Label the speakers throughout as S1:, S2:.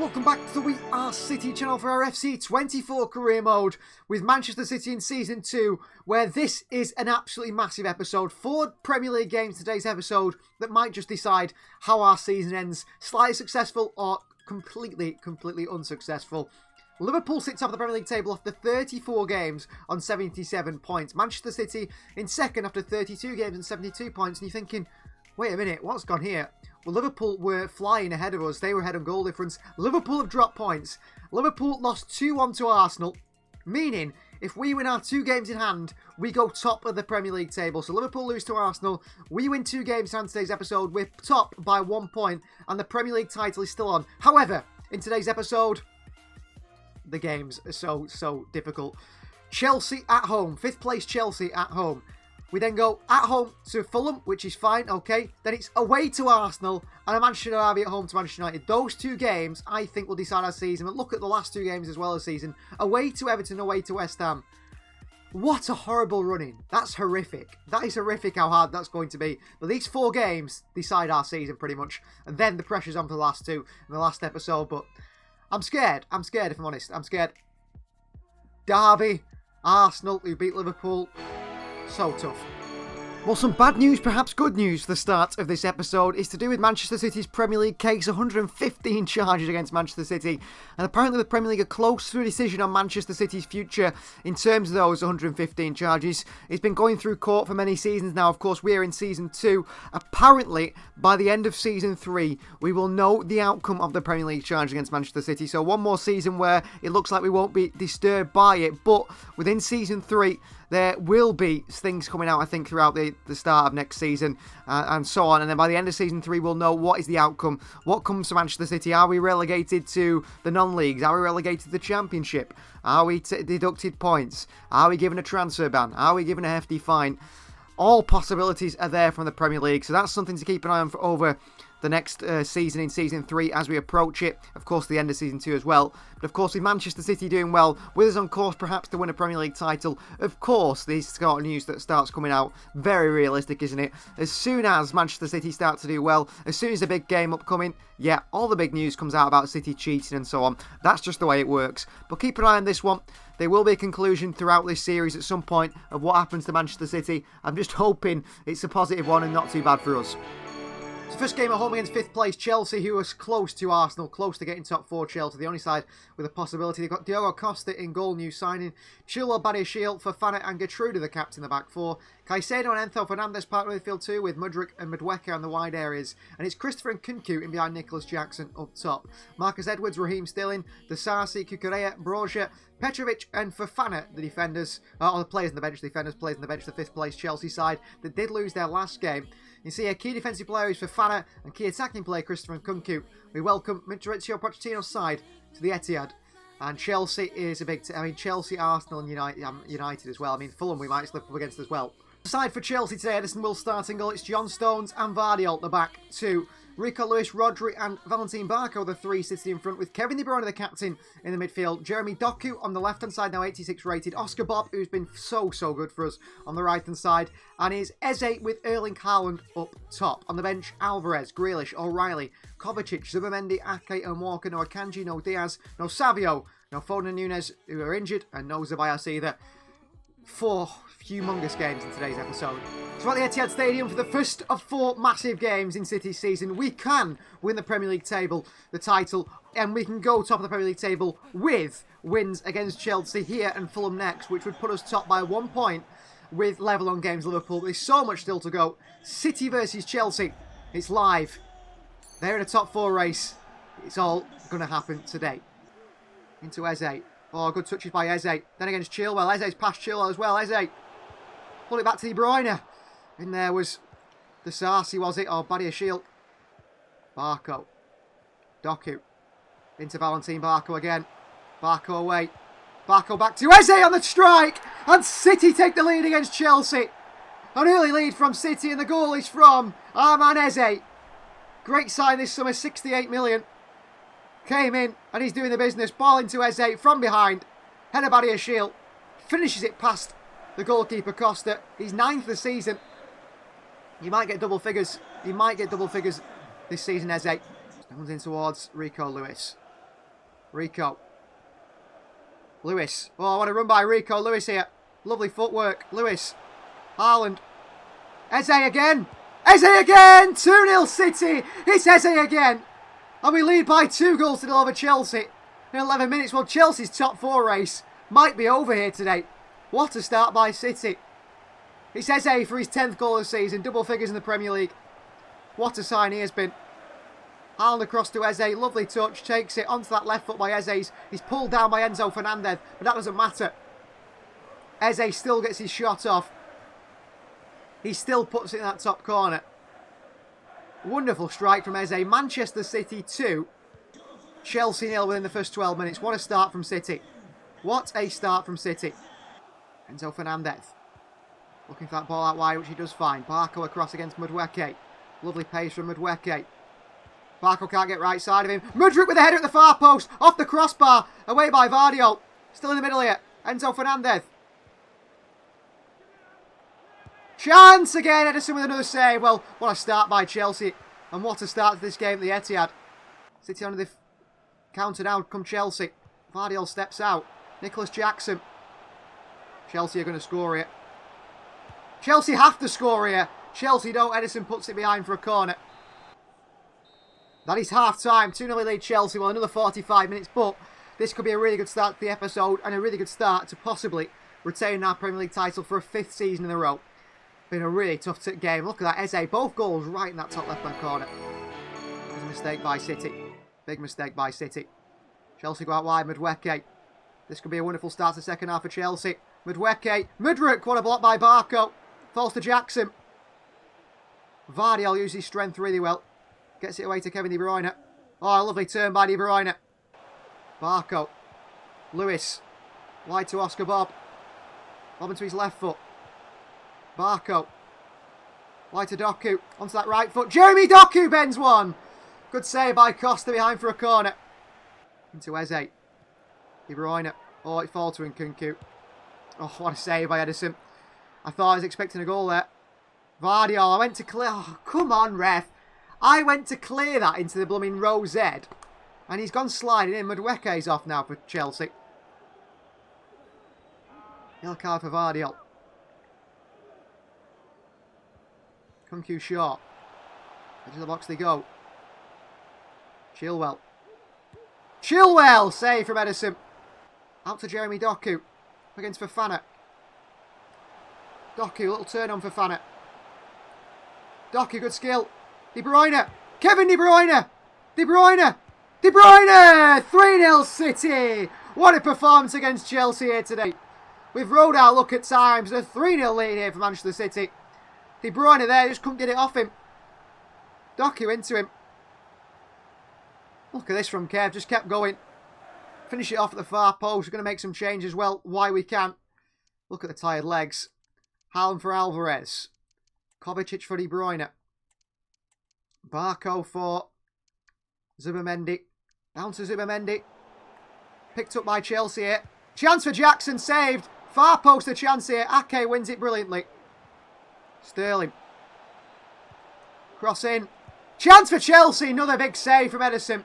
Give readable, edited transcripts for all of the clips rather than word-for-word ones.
S1: welcome back to the We Are City channel for our FC24 career mode with Manchester City in Season 2, where this is an absolutely massive episode. 4 Premier League games in today's episode that might just decide how our season ends, slightly successful or completely unsuccessful. Liverpool sit top of the Premier League table after 34 games on 77 points. Manchester City in second after 32 games and 72 points, and you're thinking, wait a minute, what's gone here? Well, Liverpool were flying ahead of us. They were ahead on goal difference. Liverpool have dropped points. Liverpool lost 2-1 to Arsenal, meaning if we win our 2 games in hand, we go top of the Premier League table. So Liverpool lose to Arsenal. We win 2 games in today's episode. We're top by 1 point, and the Premier League title is still on. However, in today's episode, the games are so difficult. Chelsea at home. 5th place Chelsea at home. We then go at home to Fulham, which is fine, okay. Then it's away to Arsenal and a Manchester Derby at home to Manchester United. Those 2 games, I think, will decide our season. But look at the last 2 games as well as season. Away to Everton, away to West Ham. What a horrible run-in. That's horrific. That is horrific how hard that's going to be. But these 4 games decide our season pretty much. And then the pressure's on for the last 2 in the last episode. But I'm scared. I'm scared, if I'm honest. I'm scared. Derby, Arsenal, who beat Liverpool. So tough. Well, some bad news, perhaps good news for the start of this episode is to do with Manchester City's Premier League case. 115 charges against Manchester City, and apparently the Premier League are close to a decision on Manchester City's future in terms of those 115 charges. It's been going through court for many seasons now. Of course, we're in Season 2. Apparently, by the end of Season 3, we will know the outcome of the Premier League charge against Manchester City. So one more season where it looks like we won't be disturbed by it, but within Season 3, there will be things coming out, I think, throughout the start of next season and so on. And then by the end of Season 3, we'll know what is the outcome. What comes to Manchester City? Are we relegated to the non-leagues? Are we relegated to the Championship? Are we deducted points? Are we given a transfer ban? Are we given a hefty fine? All possibilities are there from the Premier League. So that's something to keep an eye on for over the next season in Season 3 as we approach it. Of course, the end of Season 2 as well. But of course, with Manchester City doing well, with us on course perhaps to win a Premier League title, of course, this sort of news that starts coming out, very realistic, isn't it? As soon as Manchester City start to do well, as soon as a big game upcoming, yeah, all the big news comes out about City cheating and so on. That's just the way it works. But keep an eye on this one. There will be a conclusion throughout this series at some point of what happens to Manchester City. I'm just hoping it's a positive one and not too bad for us. So first game at home against 5th place Chelsea, who was close to Arsenal, close to getting top 4 Chelsea, the only side with a possibility. They've got Diogo Costa in goal, new signing. Chilwell, Badiashile, Fofana and Gertrude, the captain, in the back 4. Caicedo and Enzo Fernandez part of midfield 2 with Mudryk and Madueke on the wide areas. And it's Christopher and Nkunku in behind Nicholas Jackson up top. Marcus Edwards, Raheem Sterling, Disasi, Cucurella, Broja, Petrovic and Fofana, the defenders, or the players on the bench, players on the bench, the 5th place Chelsea side that did lose their last game. You see a key defensive player is Fofana and key attacking player Christopher Nkunku. We welcome Mauricio Pochettino's side to the Etihad. And Chelsea is a big Chelsea, Arsenal and United as well. I mean, Fulham we might slip up against as well. Side for Chelsea today, Edison will start in goal. It's John Stones and Vardy at the back 2. Rico Lewis, Rodri and Valentin Barco, the 3 sitting in front with Kevin De Bruyne, the captain, in the midfield. Jeremy Doku on the left-hand side, now 86 rated. Oscar Bob, who's been so good for us, on the right-hand side. And is Eze with Erling Haaland up top. On the bench, Alvarez, Grealish, O'Reilly, Kovacic, Zubimendi, Ake and Walker. No Akanji, no Diaz, no Savio, no Foden and Nunes, who are injured, and no Zeballos either. 4 humongous games in today's episode. So at the Etihad Stadium for the first of 4 massive games in City's season, we can win the Premier League table, the title, and we can go top of the Premier League table with wins against Chelsea here and Fulham next, which would put us top by 1 point with level on games Liverpool. There's so much still to go. City versus Chelsea. It's live. They're in a top 4 race. It's all going to happen today. Into Eze. Oh, good touches by Eze. Then against Chilwell. Eze's past Chilwell as well. Eze. Pull it back to De Bruyne. In there was the Sarsi, was it? Or Badiashile. Barco. Doku. Into Valentin Barco again. Barco away. Barco back to Eze on the strike. And City take the lead against Chelsea. An early lead from City, and the goal is from our man Eze. Great sign this summer, 68 million. Came in and he's doing the business. Ball into Eze from behind. Header Badiashile. Finishes it past the goalkeeper Costa. He's 9th this season. You might get double figures. He might get double figures this season, Eze. Comes in towards Rico Lewis. Rico. Lewis. Oh, I want to run by Rico. Lewis here. Lovely footwork. Lewis. Haaland. EZE again. EZE again. 2-0 City. It's EZE again. And we lead by 2 goals to 0 over Chelsea. In 11 minutes. Well, Chelsea's top 4 race might be over here today. What a start by City. It's EZE for his 10th goal of the season. Double figures in the Premier League. What a sign he has been. Haaland across to EZE. Lovely touch. Takes it onto that left foot by EZE. He's pulled down by Enzo Fernandez. But that doesn't matter. EZE still gets his shot off. He still puts it in that top corner. Wonderful strike from EZE. Manchester City 2. Chelsea 0 within the first 12 minutes. What a start from City. What a start from City. Enzo Fernandez. Looking for that ball out wide, which he does fine. Barco across against Madueke. Lovely pace from Madueke. Barco can't get right side of him. Mudryk with the header at the far post. Off the crossbar. Away by Vardiol. Still in the middle here. Enzo Fernandez. Chance again. Edison with another save. Well, what a start by Chelsea. And what a start to this game at the Etihad. City on the counter now. Come Chelsea. Vardiol steps out. Nicholas Jackson. Chelsea are going to score here. Chelsea have to score here. Chelsea don't. Edison puts it behind for a corner. That is half time. 2-0 lead Chelsea. Well, another 45 minutes. But this could be a really good start to the episode. And a really good start to possibly retain our Premier League title for a 5th season in a row. Been a really tough game. Look at that, EZE. Both goals right in that top left-hand corner. There's a mistake by City. Big mistake by City. Chelsea go out wide. Madueke. This could be a wonderful start to the second half for Chelsea. Madueke. Mudryk. What a block by Barco. Falls to Jackson. Vardiol uses his strength really well. Gets it away to Kevin De Bruyne. Oh, a lovely turn by De Bruyne. Barco. Lewis. Wide to Oscar Bob. Bob into his left foot. Barco. Wide to Doku. Onto that right foot. Jeremy Doku bends one. Good save by Costa behind for a corner. Into EZE. De Bruyne. Oh, it falls to Nkunku. Oh, what a save by Edison. I thought I was expecting a goal there. Vardiol. I went to clear. Oh, come on, ref. I went to clear that into the blooming rose head. And he's gone sliding in. Madueke's off now for Chelsea. Yellow card for Vardiol. Nkunku short. Edge of the box they go. Chilwell. Chilwell! Save from Edison. Out to Jeremy Doku. Against Fofana. Doku, little turn on Fofana. Doku, good skill. De Bruyne. Kevin De Bruyne. De Bruyne. De Bruyne! 3-0 City. What a performance against Chelsea here today. We've rode our luck at times. A 3-0 lead here for Manchester City. De Bruyne there, just couldn't get it off him. Doku into him. Look at this from Kev, just kept going. Finish it off at the far post. We're going to make some changes, well, why we can. Look at the tired legs. Haaland for Alvarez. Kovacic for De Bruyne. Barco for Zubimendi. Down to Zubimendi. Picked up by Chelsea here. Chance for Jackson, saved. Far post a chance here. Ake wins it brilliantly. Sterling. Cross in. Chance for Chelsea. Another big save from Edison.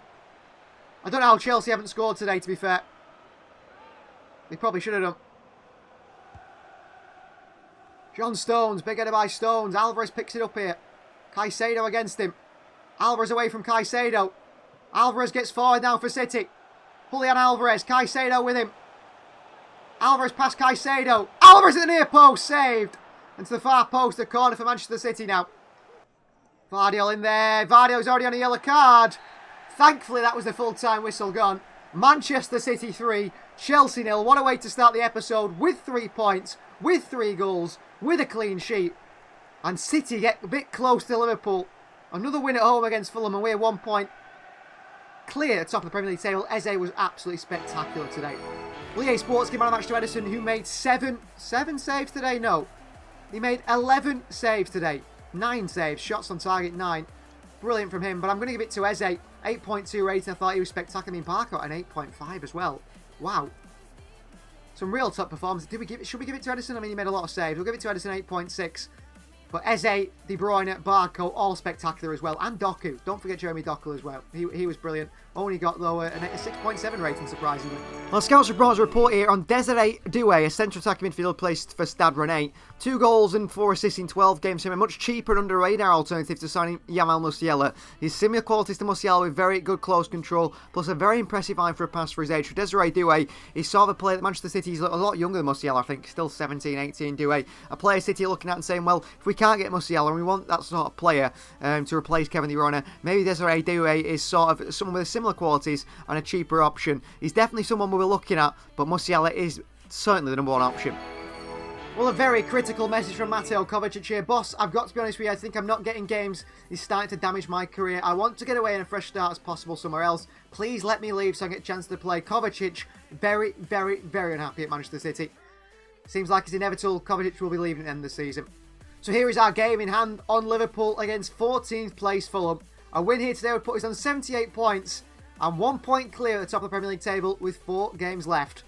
S1: I don't know how Chelsea haven't scored today, to be fair. They probably should have done. John Stones. Big header by Stones. Alvarez picks it up here. Caicedo against him. Alvarez away from Caicedo. Alvarez gets forward now for City. Julian Alvarez. Caicedo with him. Alvarez past Caicedo. Alvarez at the near post. Saved. And to the far post, the corner for Manchester City now. Vardiol in there. Vardiol's already on a yellow card. Thankfully, that was the full-time whistle gone. Manchester City 3, Chelsea 0. What a way to start the episode with 3 points, with 3 goals, with a clean sheet. And City get a bit close to Liverpool. Another win at home against Fulham, and we're 1 point clear at the top of the Premier League table. EZE was absolutely spectacular today. Well, EA Sports gave man of the match to Edison, who made 7 saves today? No. He made 11 saves today. 9 saves. Shots on target, 9. Brilliant from him. But I'm going to give it to EZE. 8.2 rating. I thought he was spectacular. I mean, Barco at an 8.5 as well. Wow. Some real top performances. Should we give it to Edison? I mean, he made a lot of saves. We'll give it to Edison 8.6. But Eze, De Bruyne, Barco, all spectacular as well. And Doku. Don't forget Jeremy Doku as well. He was brilliant. Only got, though, a 6.7 rating, surprisingly. Well, Scouts Report's report here on Desiree Doué, a central attacking midfielder placed for Stade Rennais. 2 goals and 4 assists in 12 games. A much cheaper and under-radar alternative to signing Yamal Musiala. He's similar qualities to Musiala with very good close control, plus a very impressive eye for a pass for his age. For Desiree Doué, he's sort of a player that Manchester City is a lot younger than Musiala, I think. Still 17, 18, Doué. A player City are looking at and saying, well, if we can't get Musiala and we want that sort of player to replace Kevin De Bruyne, maybe Desiree Doué is sort of someone with similar qualities and a cheaper option. He's definitely someone we were looking at, but Musiala is certainly the number 1 option. Well, a very critical message from Mateo Kovacic here. Boss, I've got to be honest with you, I think I'm not getting games. It's starting to damage my career. I want to get away in a fresh start as possible somewhere else. Please let me leave so I get a chance to play. Kovacic, very, very, very unhappy at Manchester City. Seems like it's inevitable Kovacic will be leaving at the end of the season. So here is our game in hand on Liverpool against 14th place Fulham. A win here today would put us on 78 points and 1 point clear at the top of the Premier League table with 4 games left.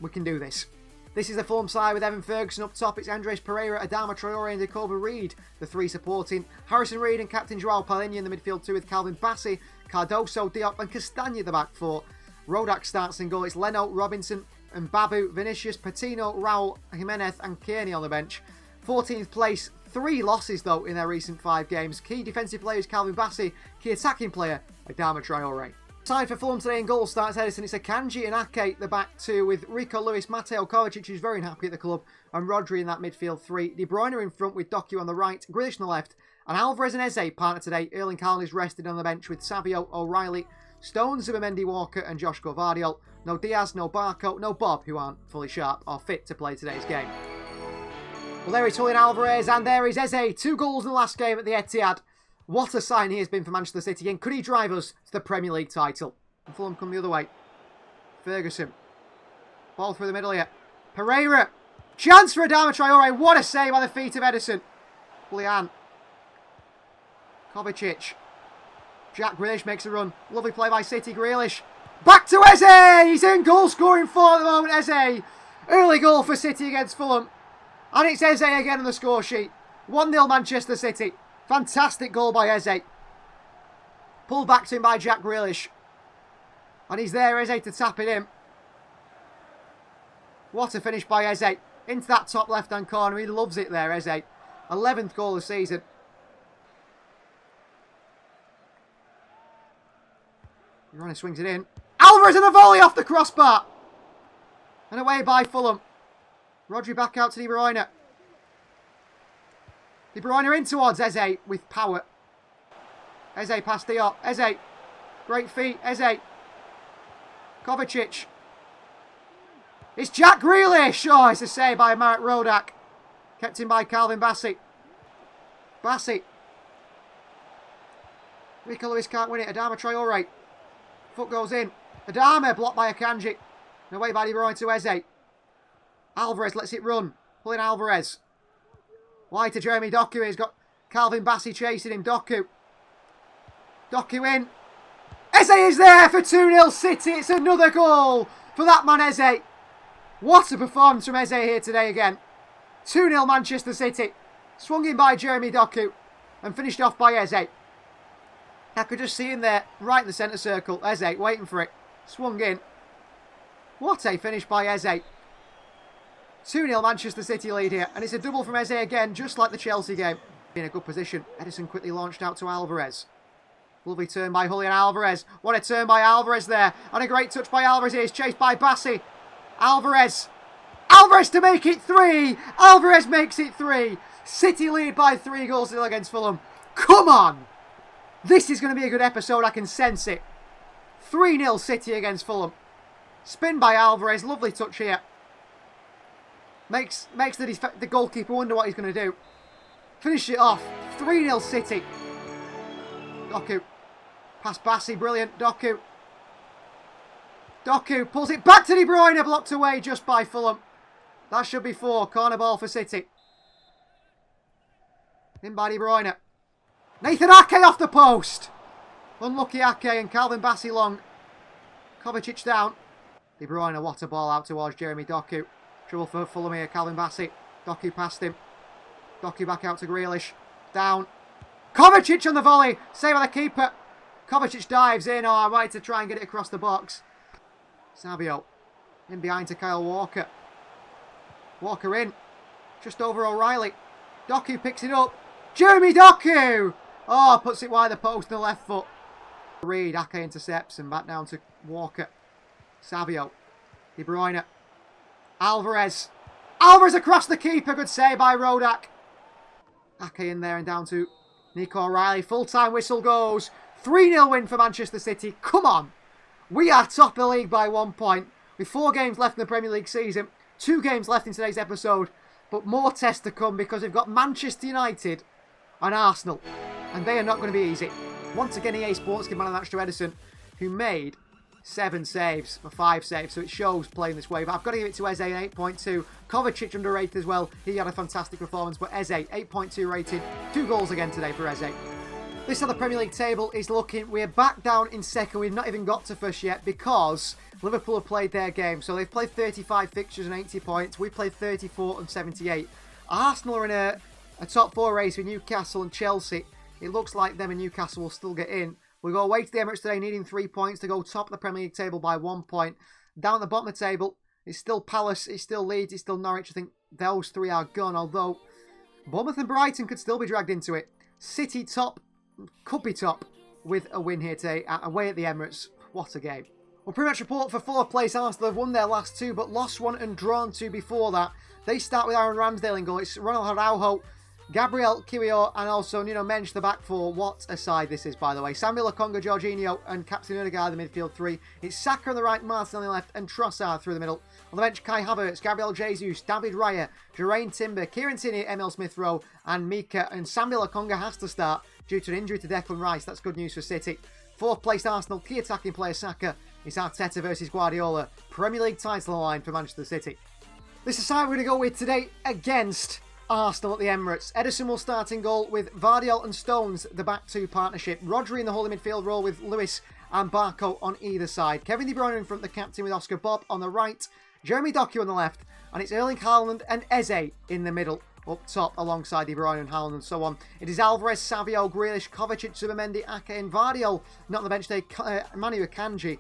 S1: We can do this. This is the Fulham side with Evan Ferguson up top. It's Andres Pereira, Adama Traore and Jacoba Reed, the 3 supporting. Harrison Reed and captain Joao Palhinha in the midfield 2 with Calvin Bassey, Cardoso, Diop and Castagna the back 4. Rodak starts in goal. It's Leno, Robinson and Babu, Vinicius, Patino, Raul, Jimenez and Kearney on the bench. 14th place, 3 losses though in their recent 5 games. Key defensive players Calvin Bassey, key attacking player Adama Traore. Side for Fulham today in goal starts Edison. It's Akanji and Ake the back 2 with Rico Lewis, Mateo Kovacic who's very happy at the club and Rodri in that midfield 3. De Bruyne in front with Doku on the right, Grealish on the left and Alvarez and Eze partner today. Erling Haaland is rested on the bench with Savio, O'Reilly, Stones, Zubimendi, Walker and Josh Gvardiol. No Diaz, no Barco, no Bob who aren't fully sharp or fit to play today's game. Well, there is Julian Alvarez and there is Eze. 2 goals in the last game at the Etihad. What a sign he has been for Manchester City, and could he drive us to the Premier League title? And Fulham come the other way. Ferguson. Ball through the middle here. Pereira. Chance for Adama Traore. What a save by the feet of Edison. Julian. Kovacic. Jack Grealish makes a run. Lovely play by City. Grealish. Back to Eze. He's in goal scoring form at the moment, Eze. Early goal for City against Fulham. And it's Eze again on the score sheet. 1-0 Manchester City. Fantastic goal by Eze. Pulled back to him by Jack Grealish. And he's there, Eze, to tap it in. What a finish by Eze. Into that top left-hand corner. He loves it there, Eze. 11th goal of the season. Runner swings it in. Alvarez and a volley off the crossbar. And away by Fulham. Rodri back out to De Bruyne. De Bruyne in towards Eze with power. Eze past Diop. Eze. Great feet. Eze. Kovacic. It's Jack Grealish. Oh, it's a save by Marek Rodak. Kept in by Calvin Bassey. Bassey. Rico Lewis can't win it. Adama Traore. Foot goes in. Adama blocked by Akanji. And away by De Bruyne to Eze. Alvarez lets it run. Pulling Alvarez. Wide to Jeremy Doku. He's got Calvin Bassey chasing him. Doku. Doku in. Eze is there for 2-0 City. It's another goal for that man Eze. What a performance from Eze here today again. 2-0 Manchester City. Swung in by Jeremy Doku and finished off by Eze. I could just see him there, right in the centre circle. Eze waiting for it. Swung in. What a finish by Eze. 2-0 Manchester City lead here. And it's a double from Eze again, just like the Chelsea game. In a good position. Edison quickly launched out to Alvarez. Lovely turn by Julian Alvarez. What a turn by Alvarez there. And a great touch by Alvarez here. He's chased by Bassey. Alvarez. Alvarez to make it 3. Alvarez makes it 3. City lead by 3 goals still against Fulham. Come on. This is going to be a good episode. I can sense it. 3-0 City against Fulham. Spin by Alvarez. Lovely touch here. Makes the goalkeeper wonder what he's going to do. Finish it off. 3-0 City. Doku. Past Bassey. Brilliant. Doku. Doku pulls it back to De Bruyne. Blocked away just by Fulham. That should be 4. Corner ball for City. In by De Bruyne. Nathan Ake off the post. Unlucky Ake and Calvin Bassey long. Kovacic down. De Bruyne, what a ball out towards Jeremy Doku. Trouble for Fulham here. Calvin Bassey. Doku past him. Doku back out to Grealish. Down. Kovacic on the volley. Save by the keeper. Kovacic dives in. Oh, I wanted to try and get it across the box. Savio. In behind to Kyle Walker. Walker in. Just over O'Reilly. Doku picks it up. Jeremy Doku! Oh, puts it wide the post on the left foot. Reed. Ake intercepts and back down to Walker. Savio. De Bruyne. Alvarez. Alvarez across the keeper. Good save by Rodak. Ake in there and down to Nico O'Reilly. Full-time whistle goes. 3-0 win for Manchester City. Come on. We are top of the league by 1 point. With 4 games left in the Premier League season. 2 games left in today's episode. But more tests to come because we've got Manchester United and Arsenal. And they are not going to be easy. Once again, EA Sports give man of the match to Ederson, who made 7 saves for 5 saves. So it shows playing this way. But I've got to give it to EZE, an 8.2. Kovacic underrated as well. He had a fantastic performance. But EZE, 8.2 rated. 2 goals again today for EZE. This is how the Premier League table is looking. We're back down in second. We've not even got to first yet because Liverpool have played their game. So they've played 35 fixtures and 80 points. We played 34 and 78. Arsenal are in a top 4 race with Newcastle and Chelsea. It looks like them and Newcastle will still get in. We go away to the Emirates today, needing 3 points to go top of the Premier League table by 1 point. Down at the bottom of the table, it's still Palace, it's still Leeds, it's still Norwich. I think those 3 are gone, although Bournemouth and Brighton could still be dragged into it. City top, could be top with a win here today, away at the Emirates. What a game. Well, pretty much report for 4th place. Arsenal have won their last 2, but lost 1 and drawn 2 before that. They start with Aaron Ramsdale in goal. It's Ronald Araujo, Gabriel Kiwior, and also Nuno Mensch, the back 4. What a side this is, by the way. Samuel Lokonga, Jorginho, and Captain Odegaard, the midfield 3. It's Saka on the right, Martin on the left, and Trossard through the middle. On the bench, Kai Havertz, Gabriel Jesus, David Raya, Geraint Timber, Kieran Tierney, Emil Smith-Rowe, and Mika. And Samuel Lokonga has to start due to an injury to Declan Rice. That's good news for City. 4th place Arsenal, key attacking player Saka. It's Arteta versus Guardiola. Premier League title on the line for Manchester City. This is how we're going to go with today against Arsenal at the Emirates. Ederson will start in goal with Vardiol and Stones, the back 2 partnership. Rodri in the holding midfield role with Lewis and Barco on either side. Kevin De Bruyne in front, the captain, with Oscar Bob on the right. Jeremy Doku on the left. And it's Erling Haaland and Eze in the middle, up top alongside De Bruyne and Haaland and so on. It is Alvarez, Savio, Grealish, Kovacic, Zubimendi, Ake and Vardiol. Not on the bench today, Manu Akanji.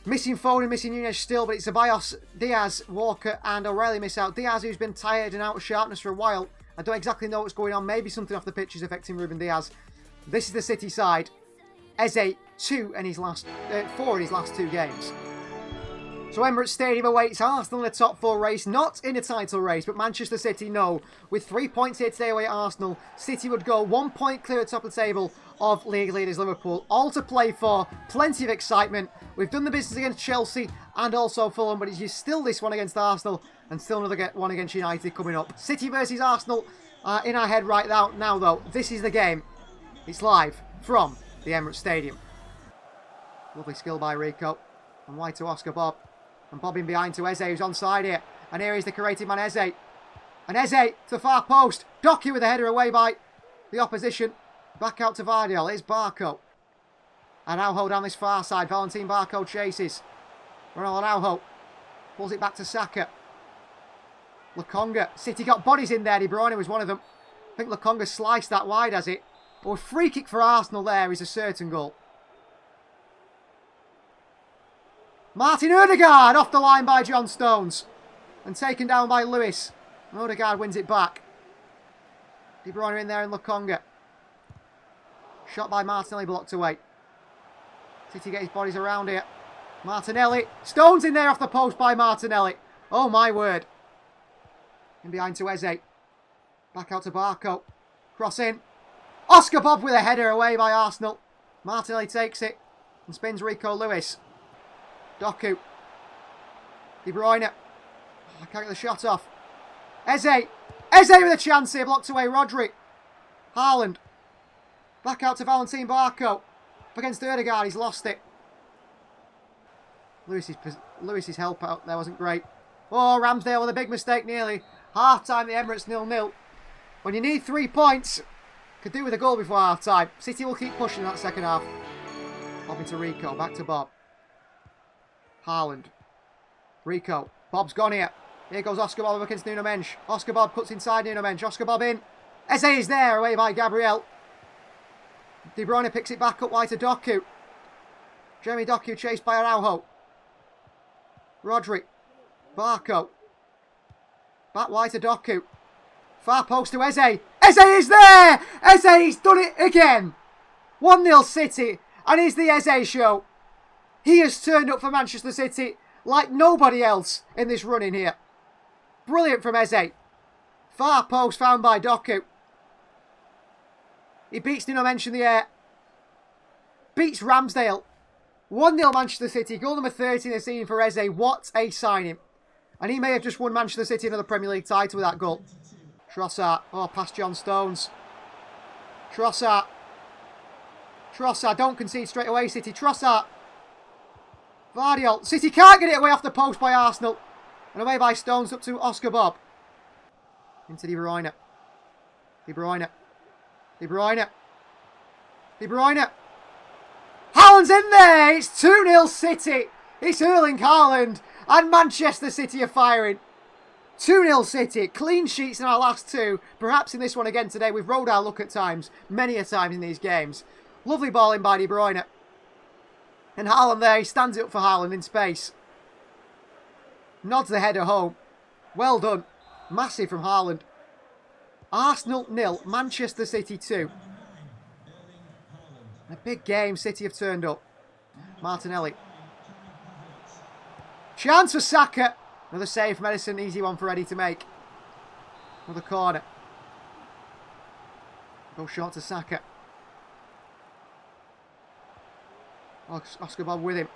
S1: Missing Foden, missing Nunez still, but it's Ceballos, Diaz, Walker and O'Reilly miss out. Diaz, who's been tired and out of sharpness for a while. I don't exactly know what's going on. Maybe something off the pitch is affecting Ruben Diaz. This is the City side. Eze, 4 in his last 2 games. So Emirates Stadium awaits Arsenal in the top 4 race, not in a title race, but Manchester City no. With 3 points here today away at Arsenal, City would go 1 point clear at the top of the table of league leaders Liverpool. All to play for, plenty of excitement. We've done the business against Chelsea and also Fulham, but it's still this one against Arsenal and still another one against United coming up. City versus Arsenal in our head right now though. This is the game. It's live from the Emirates Stadium. Lovely skill by Rico. And wide to Oscar Bob. And Bob in behind to Eze, who's onside here. And here is the creative man, Eze. And Eze to the far post. Doku with a header away by the opposition. Back out to Vardiol. Here's Barco. Araujo down this far side. Valentin Barco chases. Ronald Araujo pulls it back to Saka. Lokonga. City got bodies in there. De Bruyne was one of them. I think Lokonga sliced that wide, has it? But a free kick for Arsenal there is a certain goal. Martin Odegaard off the line by John Stones. And taken down by Lewis. And Odegaard wins it back. De Bruyne in there and Lokonga. Shot by Martinelli, blocked away. City get his bodies around here. Martinelli. Stones in there off the post by Martinelli. Oh my word. In behind to Eze. Back out to Barco. Cross in. Oscar Bob with a header away by Arsenal. Martinelli takes it. And spins Rico Lewis. Doku. De Bruyne. I can't get the shot off. Eze. Eze with a chance here. Blocked away. Rodri. Haaland. Back out to Valentin Barco. Up against Odegaard. He's lost it. Lewis's help out there wasn't great. Oh, Ramsdale with a big mistake nearly. Half time, the Emirates 0-0. When you need 3 points, could do with a goal before half time. City will keep pushing that second half. Bob into Rico. Back to Bob. Haaland. Rico. Bob's gone here. Here goes Oscar Bob against Nuno Mensch. Oscar Bob cuts inside Nuno Mensch. Oscar Bob in. EZE is there, away by Gabriel. De Bruyne picks it back up wide to Doku. Jeremy Doku chased by Araujo. Rodri. Barco. Back wide to Doku. Far post to EZE. EZE is there! EZE's done it again! 1-0 City, and it's the EZE show. He has turned up for Manchester City like nobody else in this run-in here. Brilliant from EZE. Far post found by Doku. He beats Nuno Mensch in the air. Beats Ramsdale. 1-0 Manchester City. Goal number 30 in the season for EZE. What a signing. And he may have just won Manchester City another Premier League title with that goal. Trossard. Oh, past John Stones. Trossard. Trossard. Don't concede straight away, City. Trossard. Vardiol. City can't get it away off the post by Arsenal. And away by Stones up to Oscar Bob. Into De Bruyne. De Bruyne. De Bruyne. De Bruyne. Haaland's in there. It's 2-0 City. It's Erling Haaland. And Manchester City are firing. 2-0 City. Clean sheets in our last two. Perhaps in this one again today. We've rolled our luck at times. Many a time in these games. Lovely ball in by De Bruyne. And Haaland there. He stands it up for Haaland in space. Nods the header home. Well done. Massive from Haaland. Arsenal 0, Manchester City 2. A big game. City have turned up. Martinelli. Chance for Saka. Another save from Edison. Easy one for Eddie to make. Another corner. Go short to Saka. Oscar Bob with him.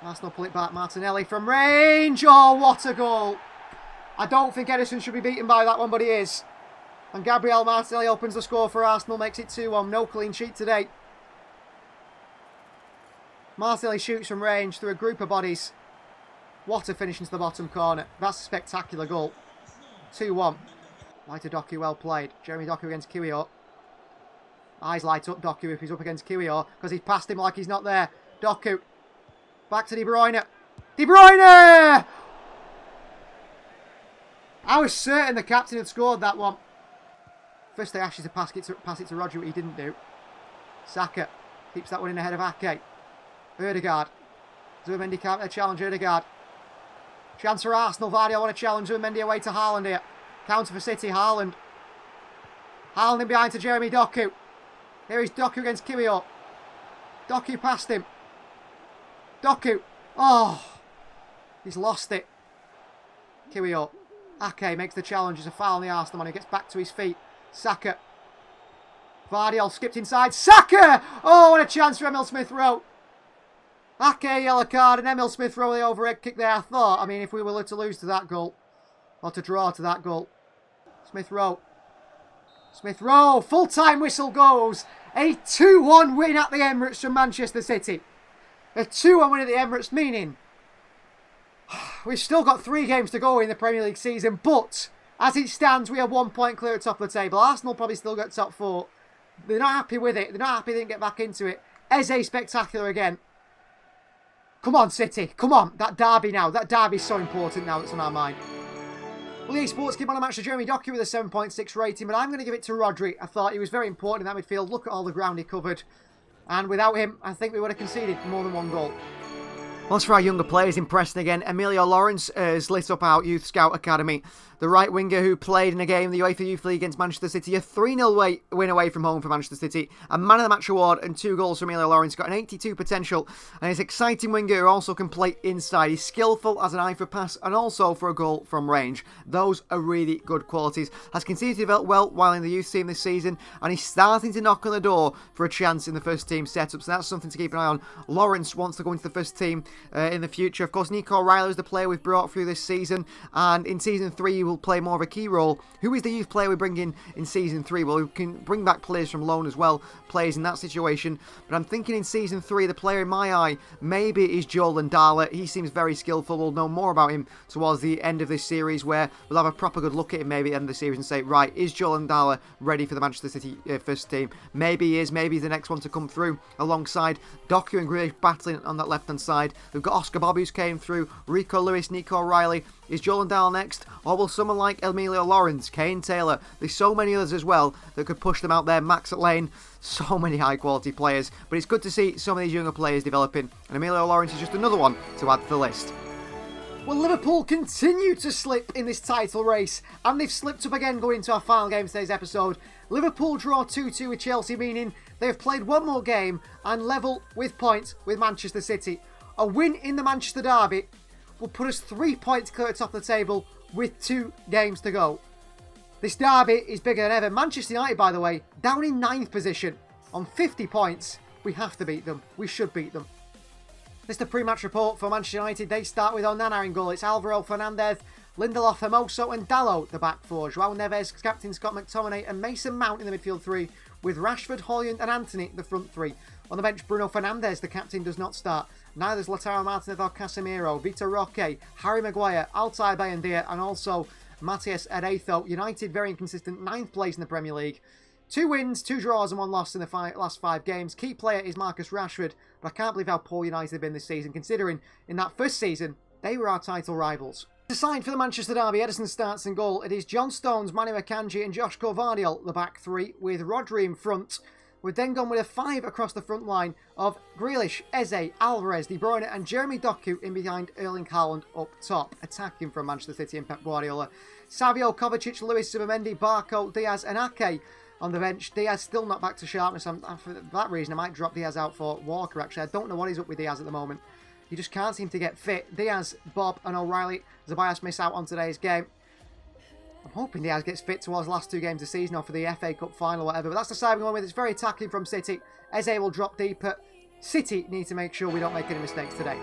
S1: Arsenal pull it back. Martinelli from range. Oh, what a goal. I don't think Edison should be beaten by that one, but he is. And Gabriel Martinelli opens the score for Arsenal, makes it 2-1. No clean sheet today. Martinelli shoots from range through a group of bodies. What a finish into the bottom corner. That's a spectacular goal. 2-1. Light to Doku, well played. Jeremy Doku against Kiwior. Eyes light up Doku if he's up against Kiwior, because he's passed him like he's not there. Doku. Back to De Bruyne. De Bruyne! I was certain the captain had scored that one. First they asked you to pass it to Rodri, what he didn't do. Saka keeps that one in ahead of Ake. Ødegaard. Zubimendi can't challenge Ødegaard. Chance for Arsenal. Vardy want to challenge Zubimendi away to Haaland here. Counter for City. Haaland. Haaland in behind to Jeremy Doku. Here is Doku against Kiwior. Doku past him. Doku. Oh. He's lost it. Kiwior. Ake makes the challenge. It's a foul on the Arsenal man. He gets back to his feet. Saka. Vardiol skipped inside. Saka! Oh, what a chance for Emil Smith-Rowe. Ake, yellow card, and Emil Smith-Rowe, the overhead kick there. I thought, I mean, if we were to lose to that goal, or to draw to that goal. Smith-Rowe. Smith-Rowe, full-time whistle goes. A 2-1 win at the Emirates from Manchester City. A 2-1 win at the Emirates, meaning we've still got 3 games to go in the Premier League season, but as it stands, we are 1 point clear at top of the table. Arsenal probably still got top 4. They're not happy with it. They're not happy they didn't get back into it. EZE spectacular again. Come on, City. Come on. That derby now. That derby is so important now that's on our mind. Well, EA Sports keep on a match to Jeremy Doku with a 7.6 rating, but I'm going to give it to Rodri. I thought he was very important in that midfield. Look at all the ground he covered. And without him, I think we would have conceded more than 1 goal. Once for our younger players, impressing again, Emilio Lawrence has lit up our Youth Scout Academy. The right winger who played in a game in the UEFA Youth League against Manchester City, a 3-0 win away from home for Manchester City, a Man of the Match award and 2 goals from Emilio Lawrence. Got an 82 potential, and he's an exciting winger who also can play inside. He's skillful, has an eye for pass, and also for a goal from range. Those are really good qualities. Has continued to develop well while in the youth team this season, and he's starting to knock on the door for a chance in the first team setup, so that's something to keep an eye on. Lawrence wants to go into the first team in the future. Of course, Nico Riley is the player we've brought through this season, and in Season 3 he will play more of a key role. Who is the youth player we bring in Season 3? Well, we can bring back players from loan as well, players in that situation, but I'm thinking in Season 3, the player in my eye maybe is Joel Ndala. He seems very skillful. We'll know more about him towards the end of this series, where we'll have a proper good look at him maybe at the end of the series and say, right, is Joel Ndala ready for the Manchester City first team? Maybe he is. Maybe he's the next one to come through alongside Doku and Grealish battling on that left-hand side. They've got Oscar Bobby who's came through, Rico Lewis, Nico O'Reilly. Is Joel Dahl next? Or will someone like Emilio Lawrence, Kane Taylor? There's so many others as well that could push them out there. Max at lane. So many high quality players. But it's good to see some of these younger players developing. And Emilio Lawrence is just another one to add to the list. Well, Liverpool continue to slip in this title race, and they've slipped up again going into our final game of today's episode. Liverpool draw 2-2 with Chelsea, meaning they have played one more game and level with points with Manchester City. A win in the Manchester derby will put us 3 points clear at the top of the table with 2 games to go. This derby is bigger than ever. Manchester United, by the way, down in 9th position on 50 points. We have to beat them. We should beat them. This is the pre-match report for Manchester United. They start with Onana in goal. It's Alvaro Fernandez, Lindelof, Hermoso and Dalot the back four. João Neves, captain Scott McTominay and Mason Mount in the midfield three, with Rashford, Højlund and Antony the front three. On the bench, Bruno Fernandes, the captain, does not start. Neither is Lautaro Martinez or Casemiro, Vitor Roque, Harry Maguire, Altay Bayındır and also Matías Erezo. United very inconsistent, 9th place in the Premier League. 2 wins, 2 draws and 1 loss in the last 5 games. Key player is Marcus Rashford, but I can't believe how poor United have been this season, considering in that first season, they were our title rivals. Aside for the Manchester derby, Ederson starts in goal. It is John Stones, Manu Akanji and Josh Gvardiol, the back three, with Rodri in front. We've then gone with a 5 across the front line of Grealish, Eze, Alvarez, De Bruyne and Jeremy Doku in behind Erling Haaland up top, attacking from Manchester City and Pep Guardiola. Savio, Kovacic, Lewis, Zubimendi, Barco, Diaz and Ake on the bench. Diaz still not back to sharpness. For that reason, I might drop Diaz out for Walker, actually. I don't know what is up with Diaz at the moment. He just can't seem to get fit. Diaz, Bob and O'Reilly. Zabayas miss out on today's game. I'm hoping Diaz gets fit towards the last 2 games of the season or for the FA Cup final or whatever. But that's the side we're going with. It's very attacking from City. Eze will drop deeper. City need to make sure we don't make any mistakes today.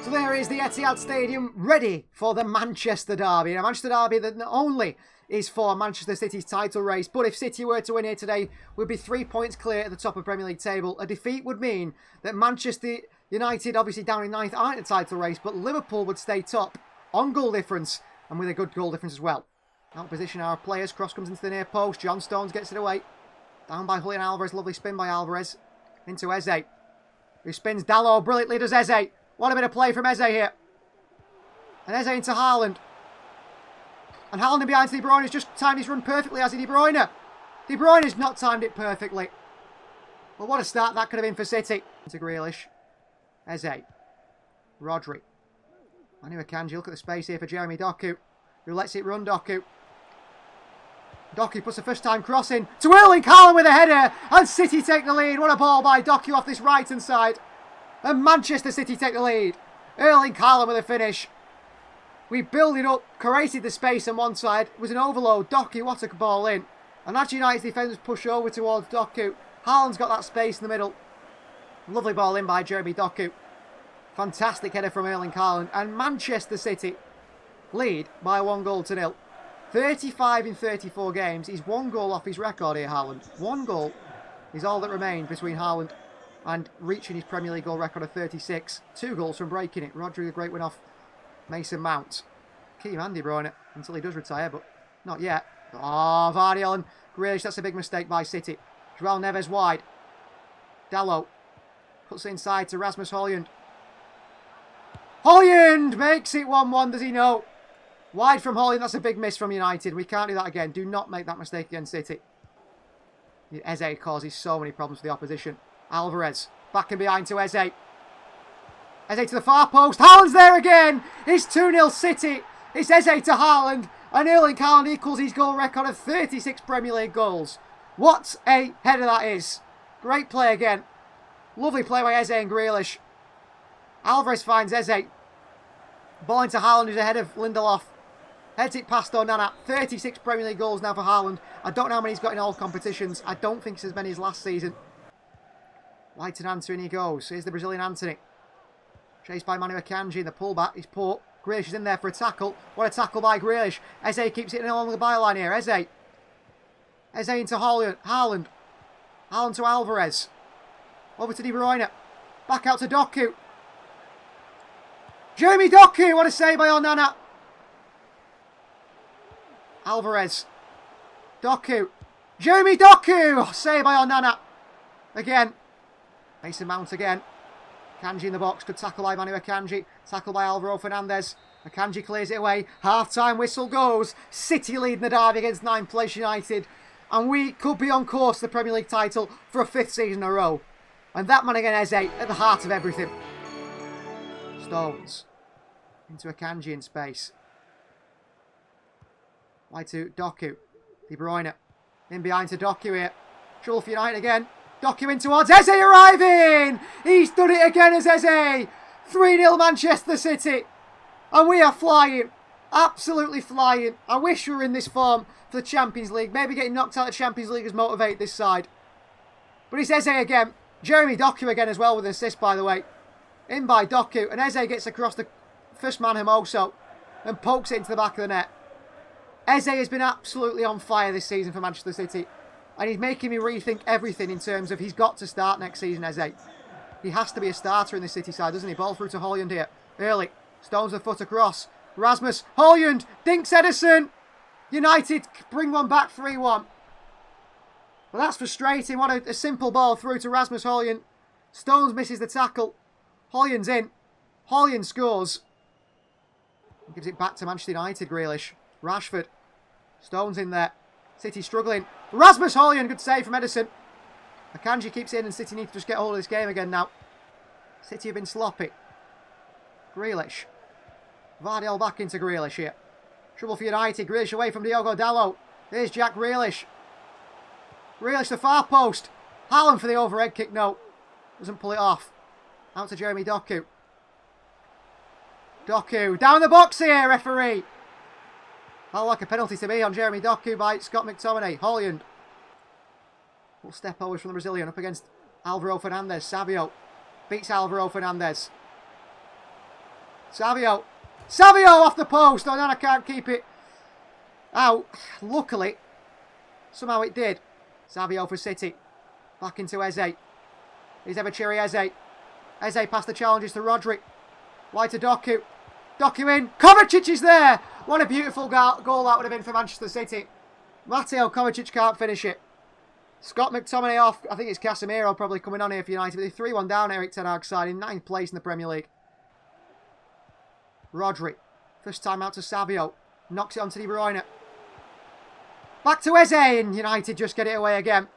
S1: So there is the Etihad Stadium ready for the Manchester derby. A Manchester derby that not only is for Manchester City's title race, but if City were to win here today, we'd be 3 points clear at the top of the Premier League table. A defeat would mean that Manchester United, obviously down in 9th, aren't in the title race, but Liverpool would stay top on goal difference and with a good goal difference as well. Out of position our players. Cross comes into the near post. John Stones gets it away. Down by Julian Alvarez. Lovely spin by Alvarez. Into Eze, who spins Dalot brilliantly, does Eze. What a bit of play from Eze here. And Eze into Haaland. And Haaland in behind De Bruyne has just timed his run perfectly, has he, De Bruyne? De Bruyne has not timed it perfectly. Well, what a start that could have been for City. Into Grealish. Eze. Rodri. Manu Akanji, look at the space here for Jeremy Doku, who lets it run. Doku puts the first time cross in to Erling Haaland with a header, and City take the lead. What a ball by Doku off this right hand side. And Manchester City take the lead. Erling Haaland with a finish. We build it up, created the space on one side. It was an overload. Doku, what a ball in. And as United's defenders push over towards Doku, Haaland's got that space in the middle. Lovely ball in by Jeremy Doku. Fantastic header from Erling Haaland. And Manchester City lead by 1-0. 35 in 34 games. He's 1 goal off his record here, Haaland. 1 goal is all that remains between Haaland and reaching his Premier League goal record of 36. 2 goals from breaking it. Rodri, a great win off Mason Mount. Key man, De Bruyne, until he does retire, but not yet. Oh, Gvardiol and Grealish, that's a big mistake by City. João Neves wide. Dalot puts it inside to Rasmus Højlund. Højlund makes it 1-1, does he know? Wide from Højlund, that's a big miss from United. We can't do that again. Do not make that mistake against City. Eze causes so many problems for the opposition. Alvarez, back and behind to Eze. Eze to the far post. Haaland's there again. It's 2-0 City. It's Eze to Haaland. And Erling Haaland equals his goal record of 36 Premier League goals. What a header that is. Great play again. Lovely play by Eze and Grealish. Alvarez finds Eze. Ball into Haaland, who's ahead of Lindelof. Heads it past Onana. 36 Premier League goals now for Haaland. I don't know how many he's got in all competitions. I don't think it's as many as last season. Wide to Antony, and he goes. Here's the Brazilian Antony. Chased by Manu Akanji in the pullback. He's poor. Grealish is in there for a tackle. What a tackle by Grealish. Eze keeps it along the byline here. Eze into Haaland. Haaland to Alvarez. Over to De Bruyne. Back out to Doku. Jeremy Doku. What a save by Onana. Alvarez. Doku. Jeremy Doku. Oh, save by Onana. Again. Mason Mount again. Akanji in the box. Good tackle by Manu Akanji. Tackle by Alvaro Fernandez. Akanji clears it away. Half-time whistle goes. City leading the derby against 9th place United. And we could be on course for the Premier League title for a 5th season in a row. And that man again, EZE, at the heart of everything. Stones. Into Akanji in space. Wide to Doku. De Bruyne. In behind to Doku here. Trouble for United again. Doku in towards EZE arriving! He's done it again as EZE! 3-0 Manchester City. And we are flying. Absolutely flying. I wish we were in this form for the Champions League. Maybe getting knocked out of the Champions League has motivated this side. But it's EZE again. Jeremy Doku again as well with an assist, by the way. In by Doku. And EZE gets across the first man Hermoso and pokes it into the back of the net. EZE has been absolutely on fire this season for Manchester City. And he's making me rethink everything in terms of he's got to start next season, EZE. He has to be a starter in the City side, doesn't he? Ball through to Højlund here. Early. Stones the foot across. Rasmus. Højlund. Dinks Ederson. United bring one back 3-1. Well, that's frustrating. What a simple ball through to Rasmus Højlund. Stones misses the tackle. Højlund's in. Højlund scores. Gives it back to Manchester United, Grealish. Rashford. Stones in there. City struggling. Rasmus Højlund, good save from Ederson. Akanji keeps in and City need to just get hold of this game again now. City have been sloppy. Grealish. Vardiel back into Grealish here. Trouble for United. Grealish away from Diogo Dalot. Here's Jack Grealish. Grealish the far post. Haaland for the overhead kick. No. Doesn't pull it off. Out to Jeremy Doku. Doku. Down the box here, referee. Felt like a penalty to me on Jeremy Doku by Scott McTominay. Højlund. Full step always from the Brazilian up against Alvaro Fernandez. Savio. Beats Alvaro Fernandez. Savio. Savio off the post. Oh, no, I can't keep it out. Luckily, somehow it did. Savio for City. Back into EZE. Here's Ebechery EZE. EZE past the challenges to Rodri. Wide to Doku. Doku in. Kovacic is there. What a beautiful goal that would have been for Manchester City. Mateo Kovacic can't finish it. Scott McTominay off. I think it's Casemiro probably coming on here for United. With a 3-1 down, Erik Ten Hag's side in 9th place in the Premier League. Rodri. First time out to Savio. Knocks it onto De Bruyne. Back to EZE, and United just get it away again.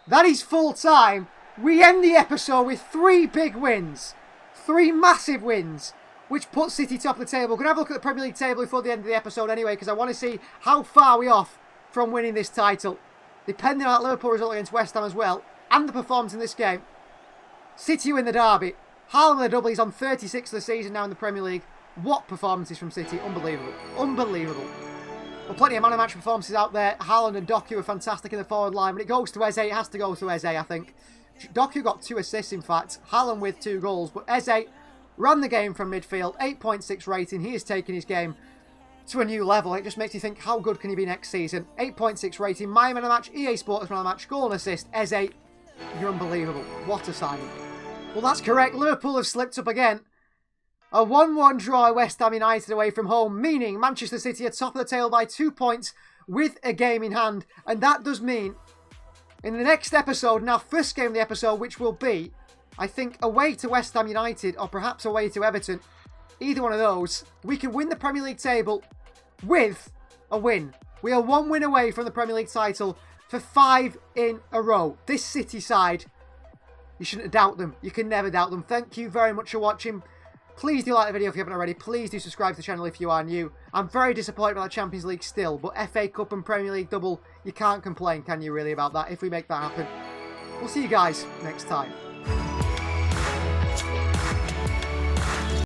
S1: That is full time. We end the episode with 3 big wins. 3 massive wins, which puts City top of the table. We're going to have a look at the Premier League table before the end of the episode anyway, because I want to see how far we're off from winning this title. Depending on that Liverpool result against West Ham as well, and the performance in this game. City win the derby. Haaland with a double. He's on 36 of the season now in the Premier League. What performances from City. Unbelievable. Unbelievable. Well, plenty of man-of-match performances out there. Haaland and Doku are fantastic in the forward line. When it goes to EZE, it has to go to EZE, I think. Doku got 2 assists, in fact. Haaland with 2 goals. But EZE ran the game from midfield. 8.6 rating. He has taken his game to a new level. It just makes you think, how good can he be next season? 8.6 rating. My man of the match. EA Sports man of the match. Goal and assist. EZE, you're unbelievable. What a signing. Well, that's correct. Liverpool have slipped up again. A 1-1 draw at West Ham United away from home, meaning Manchester City are top of the table by 2 points with a game in hand. And that does mean in the next episode, now first game of the episode, which will be, I think, away to West Ham United or perhaps away to Everton, either one of those, we can win the Premier League table with a win. We are 1 win away from the Premier League title for 5 in a row. This City side, you shouldn't doubt them. You can never doubt them. Thank you very much for watching. Please do like the video if you haven't already. Please do subscribe to the channel if you are new. I'm very disappointed about the Champions League still, but FA Cup and Premier League double, you can't complain, can you really, about that if we make that happen? We'll see you guys next time.